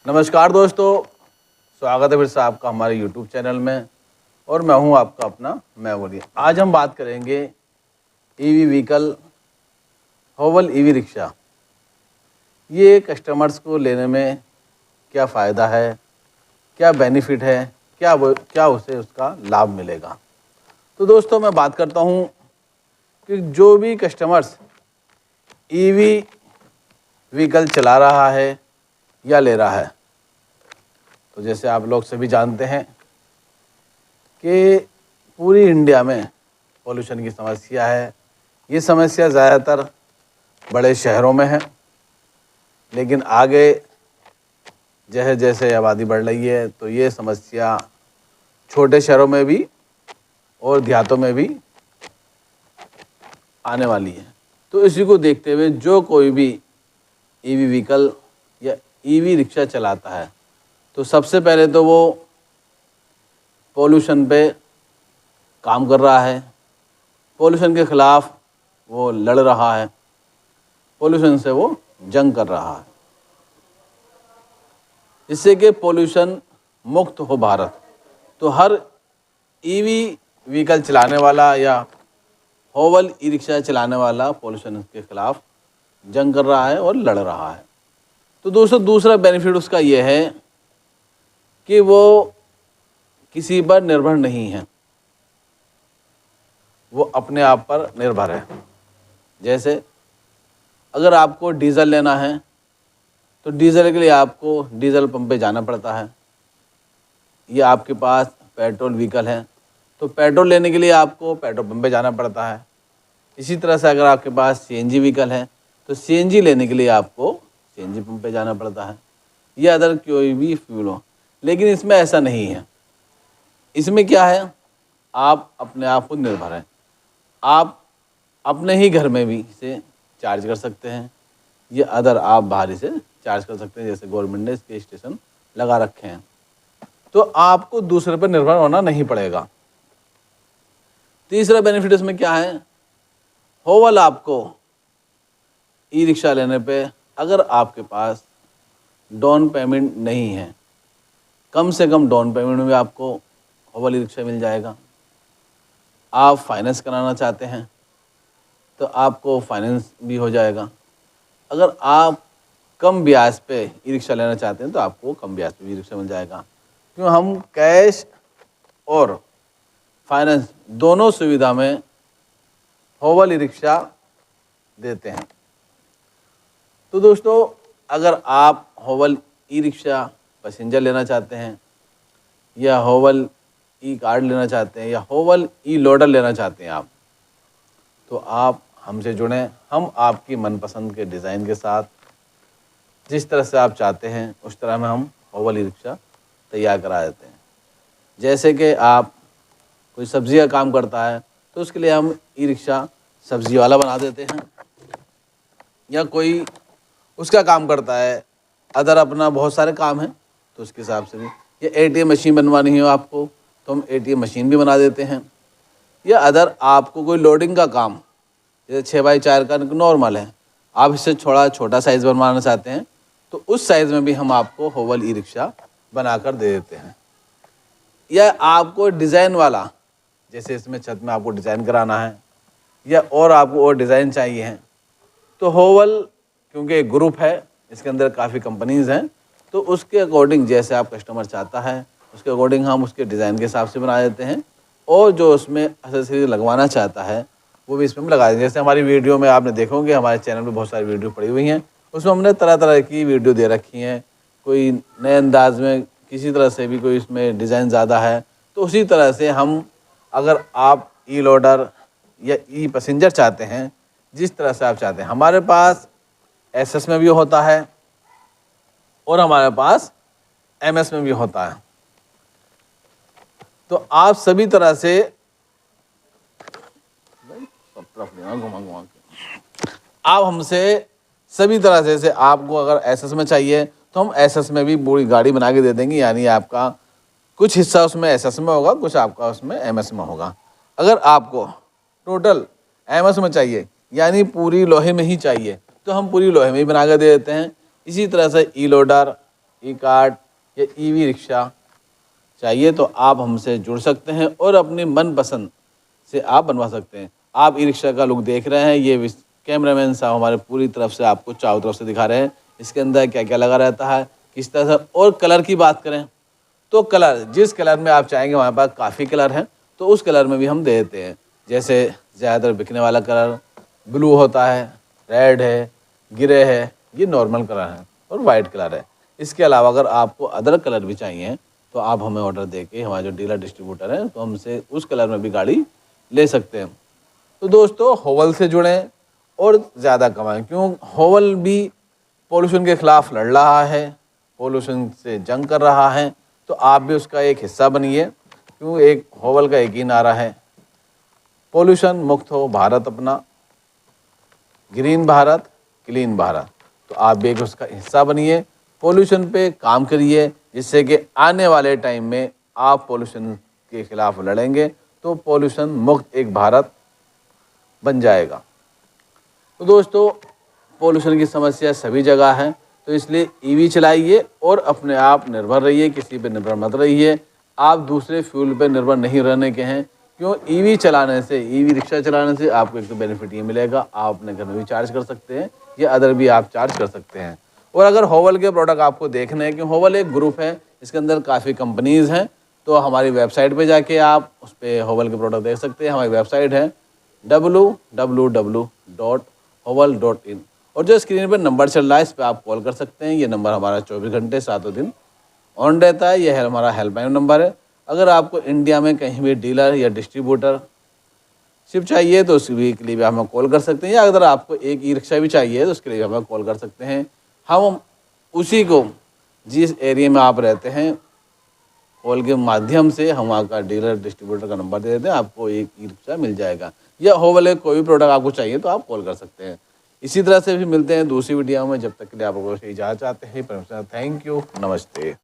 नमस्कार दोस्तों, स्वागत है फिर से आपका हमारे YouTube चैनल में। और मैं हूं आपका अपना मैं। आज हम बात करेंगे ईवी व्हीकल, होवल ईवी रिक्शा। ये कस्टमर्स को लेने में क्या फ़ायदा है, क्या बेनिफिट है, क्या उसे उसका लाभ मिलेगा। तो दोस्तों, मैं बात करता हूं कि जो भी कस्टमर्स ईवी व्हीकल चला रहा है या ले रहा है, तो जैसे आप लोग सभी जानते हैं कि पूरी इंडिया में पोल्यूशन की समस्या है। ये समस्या ज़्यादातर बड़े शहरों में है, लेकिन आगे जैसे जैसे आबादी बढ़ रही है तो ये समस्या छोटे शहरों में भी और देहातों में भी आने वाली है। तो इसी को देखते हुए जो कोई भी ईवी व्हीकल या ईवी रिक्शा चलाता है, तो सबसे पहले तो वो पोल्यूशन पे काम कर रहा है, पोल्यूशन के ख़िलाफ़ वो लड़ रहा है, पोल्यूशन से वो जंग कर रहा है, जिससे कि पोल्यूशन मुक्त हो भारत। तो हर ईवी व्हीकल चलाने वाला या होवल ई रिक्शा चलाने वाला पोल्यूशन के ख़िलाफ़ जंग कर रहा है और लड़ रहा है। तो दोस्तों, दूसरा बेनिफिट उसका ये है कि वो किसी पर निर्भर नहीं है, वो अपने आप पर निर्भर है। जैसे अगर आपको डीज़ल लेना है तो डीज़ल के लिए आपको डीज़ल पंप पे जाना पड़ता है, या आपके पास पेट्रोल व्हीकल है तो पेट्रोल लेने के लिए आपको पेट्रोल पंप पे जाना पड़ता है। इसी तरह से अगर आपके पास सीएनजी व्हीकल है तो सीएनजी लेने के लिए आपको सीएनजी पंप पे जाना पड़ता है, या अदर कोई भी फ्यूल हो। लेकिन इसमें ऐसा नहीं है। इसमें क्या है, आप अपने आप को निर्भर हैं। आप अपने ही घर में भी इसे चार्ज कर सकते हैं, या अदर आप बाहर से चार्ज कर सकते हैं। जैसे गवर्नमेंट ने इसके स्टेशन लगा रखे हैं, तो आपको दूसरे पर निर्भर होना नहीं पड़ेगा। तीसरा बेनिफिट इसमें क्या है, होवल आपको ई रिक्शा लेने पे अगर आपके पास डाउन पेमेंट नहीं है, कम से कम डाउन पेमेंट में आपको होवल ई रिक्शा मिल जाएगा। आप फाइनेंस कराना चाहते हैं तो आपको फाइनेंस भी हो जाएगा। अगर आप कम ब्याज पे ई रिक्शा लेना चाहते हैं तो आपको कम ब्याज पे ई रिक्शा मिल जाएगा, क्यों हम कैश और फाइनेंस दोनों सुविधा में होवल ई रिक्शा देते हैं। तो दोस्तों, अगर आप होवल ई रिक्शा पैसेंजर लेना चाहते हैं, या होवल ई कार्ड लेना चाहते हैं, या होवल ई लोडर लेना चाहते हैं आप, तो आप हमसे जुड़ें। हम आपकी मनपसंद के डिज़ाइन के साथ जिस तरह से आप चाहते हैं उस तरह में हम होवल ई रिक्शा तैयार करा देते हैं। जैसे कि आप कोई सब्ज़ी का काम करता है तो उसके लिए हम ई रिक्शा सब्ज़ी वाला बना देते हैं, या कोई उसका काम करता है अदर अपना बहुत सारे काम हैं तो उसके हिसाब से भी, या एटीएम मशीन बनवानी हो आपको तो हम एटीएम मशीन भी बना देते हैं, या अदर आपको कोई लोडिंग का काम जैसे 6x4 का नॉर्मल है, आप इससे थोड़ा छोटा साइज़ बनवाना चाहते हैं तो उस साइज़ में भी हम आपको होवल ई रिक्शा बनाकर दे देते हैं। या आपको डिज़ाइन वाला, जैसे इसमें छत में आपको डिज़ाइन कराना है या और आपको और डिज़ाइन चाहिए हैं, तो होवल क्योंकि एक ग्रुप है, इसके अंदर काफ़ी कंपनीज़ हैं, तो उसके अकॉर्डिंग जैसे आप कस्टमर चाहता है उसके अकॉर्डिंग हम उसके डिज़ाइन के हिसाब से बना देते हैं, और जो उसमें एक्सेसरीज लगवाना चाहता है वो भी इसमें हम लगा देंगे। जैसे हमारी वीडियो में आपने देखोगे, हमारे चैनल पे बहुत सारी वीडियो पड़ी हुई हैं, उसमें हमने तरह तरह की वीडियो दे रखी हैं। कोई नए अंदाज में किसी तरह से भी कोई इसमें डिज़ाइन ज़्यादा है, तो उसी तरह से हम, अगर आप ई लोडर या ई पैसेंजर चाहते हैं, जिस तरह से आप चाहते हैं, हमारे पास एसएस में भी होता है और हमारे पास एमएस में भी होता है। तो आप सभी तरह से घुमा के आप हमसे सभी तरह से, जैसे आपको अगर एसएस में चाहिए तो हम एसएस में भी पूरी गाड़ी बना के दे देंगे, यानी आपका कुछ हिस्सा उसमें एसएस में होगा, कुछ आपका उसमें एमएस में होगा। अगर आपको टोटल एमएस में चाहिए यानी पूरी लोहे में ही चाहिए तो हम पूरी लोहे में ही बना के दे देते हैं। इसी तरह से ई लोडर ई कार्ट या ईवी रिक्शा चाहिए तो आप हमसे जुड़ सकते हैं और अपनी मनपसंद से आप बनवा सकते हैं। आप ई रिक्शा का लुक देख रहे हैं, ये कैमरामैन साहब हमारे पूरी तरफ से आपको चारों तरफ से दिखा रहे हैं इसके अंदर क्या क्या लगा रहता है, किस तरह से। और कलर की बात करें तो कलर जिस कलर में आप चाहेंगे, हमारे पास काफ़ी कलर हैं, तो उस कलर में भी हम दे देते हैं। जैसे ज़्यादातर बिकने वाला कलर ब्लू होता है, रेड है, ग्रे है, ये नॉर्मल कलर है, और वाइट कलर है। इसके अलावा अगर आपको अदर कलर भी चाहिए तो आप हमें ऑर्डर देके, हमारे जो डीलर डिस्ट्रीब्यूटर हैं, तो हमसे उस कलर में भी गाड़ी ले सकते हैं। तो दोस्तों, होवल से जुड़ें और ज़्यादा कमाएं, क्यों होवल भी पोल्यूशन के ख़िलाफ़ लड़ रहा है, पोल्यूशन से जंग कर रहा है, तो आप भी उसका एक हिस्सा बनिए। क्यों, एक होवल का एक ही नारा है, पोल्यूशन मुक्त हो भारत अपना, ग्रीन भारत, क्लीन भारत। तो आप भी एक उसका हिस्सा बनिए, पोल्यूशन पे काम करिए, जिससे कि आने वाले टाइम में आप पोल्यूशन के ख़िलाफ़ लड़ेंगे तो पोल्यूशन मुक्त एक भारत बन जाएगा। तो दोस्तों, पोल्यूशन की समस्या सभी जगह है, तो इसलिए ईवी चलाइए और अपने आप निर्भर रहिए, किसी पे निर्भर मत रहिए। आप दूसरे फ्यूल पे निर्भर नहीं रहने के हैं। क्यों, ईवी चलाने से, ईवी रिक्शा चलाने से आपको एक तो बेनिफिट ये मिलेगा, आप अपने घर में भी चार्ज कर सकते हैं या अदर भी आप चार्ज कर सकते हैं। और अगर होवल के प्रोडक्ट आपको देखने हैं, कि होवल एक ग्रुप है, इसके अंदर काफ़ी कंपनीज़ हैं, तो हमारी वेबसाइट पे जाके आप उस पर होवल के प्रोडक्ट देख सकते हैं। हमारी वेबसाइट है www.hovel.in, और जो स्क्रीन पर नंबर चल रहा है इस पर आप कॉल कर सकते हैं। ये नंबर हमारा 24 घंटे 7 दिन ऑन रहता है। यह है हमारा हेल्पलाइन नंबर है। अगर आपको इंडिया में कहीं भी डीलर या डिस्ट्रीब्यूटरशिप चाहिए तो उसके लिए भी हमें कॉल कर सकते हैं, या अगर आपको एक ई रिक्शा भी चाहिए तो उसके लिए हमें कॉल कर सकते हैं। हम उसी को, जिस एरिया में आप रहते हैं, कॉल के माध्यम से हम आपका डीलर डिस्ट्रीब्यूटर का नंबर दे देते हैं, आपको एक ई रिक्शा मिल जाएगा। या होवल कोई भी प्रोडक्ट आपको चाहिए तो आप कॉल कर सकते हैं। इसी तरह से भी मिलते हैं दूसरी वीडियो में। जब तक के लिए आप लोगों से इजाज़त चाहते हैं। थैंक यू, नमस्ते।